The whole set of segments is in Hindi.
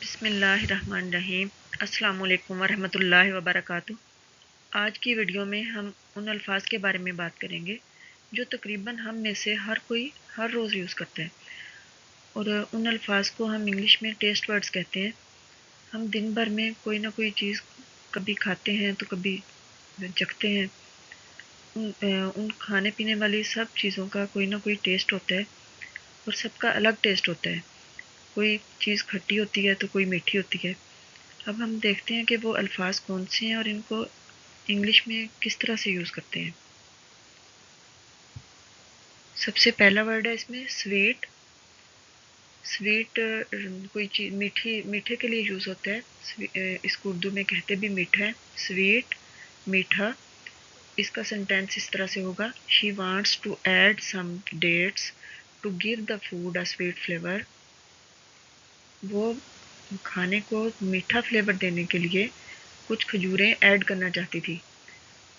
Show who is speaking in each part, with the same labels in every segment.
Speaker 1: बिस्मिल्लाहिर्रहमानिर्रहीम। अस्सलाम वालेकुम वरहमतुल्लाहि वबरकातुहू। आज की वीडियो में हम उन अल्फाज के बारे में बात करेंगे जो तकरीबन हम में से हर कोई हर रोज़ यूज़ करते हैं, और उन अल्फाज को हम इंग्लिश में टेस्ट वर्ड्स कहते हैं। हम दिन भर में कोई ना कोई चीज़ कभी खाते हैं तो कभी चखते हैं। उन खाने पीने वाली सब चीज़ों का कोई ना कोई टेस्ट होता है और सबका अलग टेस्ट होता है। कोई चीज़ खट्टी होती है तो कोई मीठी होती है। अब हम देखते हैं कि वो अल्फाज कौन से हैं और इनको इंग्लिश में किस तरह से यूज़ करते हैं। सबसे पहला वर्ड है इसमें स्वीट। स्वीट कोई चीज़ मीठे के लिए यूज़ होता है। इसको उर्दू में कहते भी मीठा है। स्वीट, मीठा। इसका सेंटेंस इस तरह से होगा, she wants to add some dates to give the food a sweet flavour. वो खाने को मीठा फ्लेवर देने के लिए कुछ खजूरें ऐड करना चाहती थी।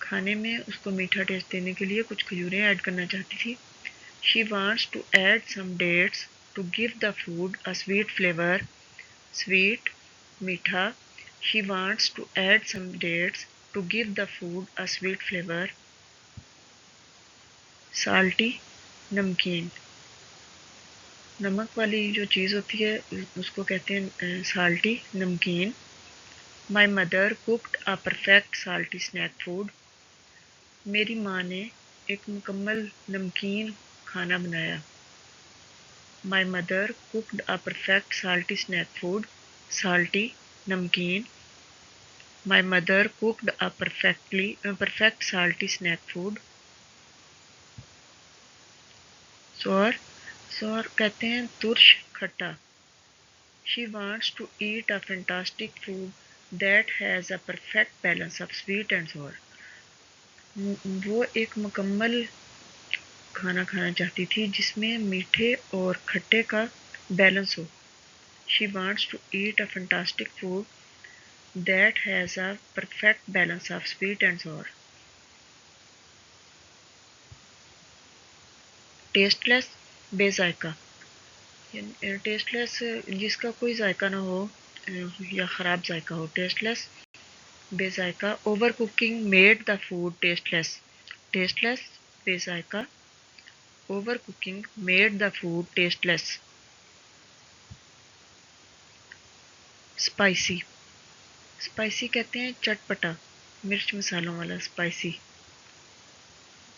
Speaker 1: खाने में उसको मीठा टेस्ट देने के लिए कुछ खजूरें ऐड करना चाहती थी। She wants to add some dates to give the food a sweet flavour. Sweet, मीठा। She wants to add some dates to give the food a sweet flavour. Salty, नमकीन। नमक वाली जो चीज़ होती है उसको कहते हैं साल्टी, नमकीन। My mother cooked a perfect salty snack food. मेरी माँ ने एक मुकम्मल नमकीन खाना बनाया। My mother cooked a perfect salty snack food. Salty, नमकीन। My mother cooked a perfect salty snack food. Sour, sour कहते हैं तुर्श, खट्टा। She wants to eat a fantastic food that has a perfect balance of sweet and sour. वो एक मुकम्मल खाना खाना चाहती थी जिसमें मीठे और खट्टे का बैलेंस हो। She wants to eat a fantastic food that has a perfect balance of sweet and sour. Tasteless, बेजायका। टेस्टलेस जिसका कोई जायका ना हो या ख़राब जायका हो। टेस्टलेस, बेजायका। Over cooking made the food tasteless. Tasteless, बेजायका। Over cooking made the food tasteless. Spicy, spicy कहते हैं चटपटा, मिर्च मसालों वाला स्पाइसी।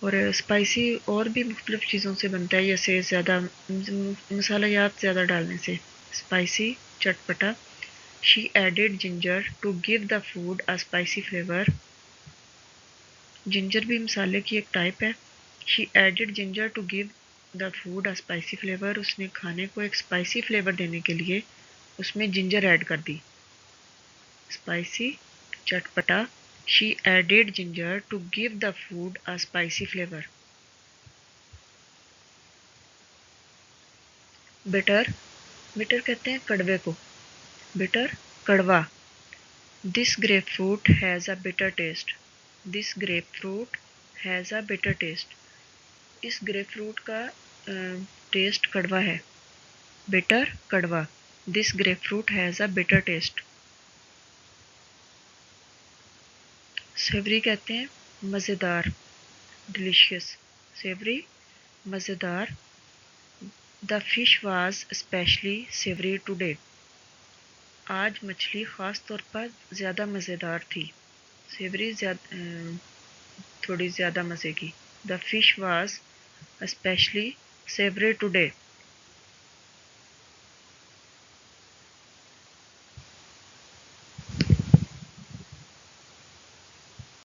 Speaker 1: और स्पाइसी और भी मुख्तलिफ चीज़ों से बनता है, जैसे ज़्यादा मसालायात ज़्यादा डालने से। स्पाइसी, चटपटा। She added ginger to give the food a spicy flavour. Ginger भी मसाले की एक टाइप है। She added ginger to give the food a spicy flavour. उसने खाने को एक स्पाइसी फ्लेवर देने के लिए उसमें जिंजर ऐड कर दी। स्पाइसी, चटपटा। She added ginger to give the food a spicy flavour. Bitter, bitter कहते हैं कड़वे को। बिटर, कड़वा। This grapefruit has a bitter taste. This grapefruit has a bitter taste. इस ग्रेप फ्रूट का टेस्ट कड़वा है। बिटर, कड़वा। This grapefruit has a bitter taste. Savoury कहते हैं मज़ेदार, डिलीशियस। सेवरी, मज़ेदार। The fish was specially savoury today. आज मछली ख़ास तौर पर ज़्यादा मज़ेदार थी। सेवरी थोड़ी ज़्यादा मज़े की। The fish was specially savoury today.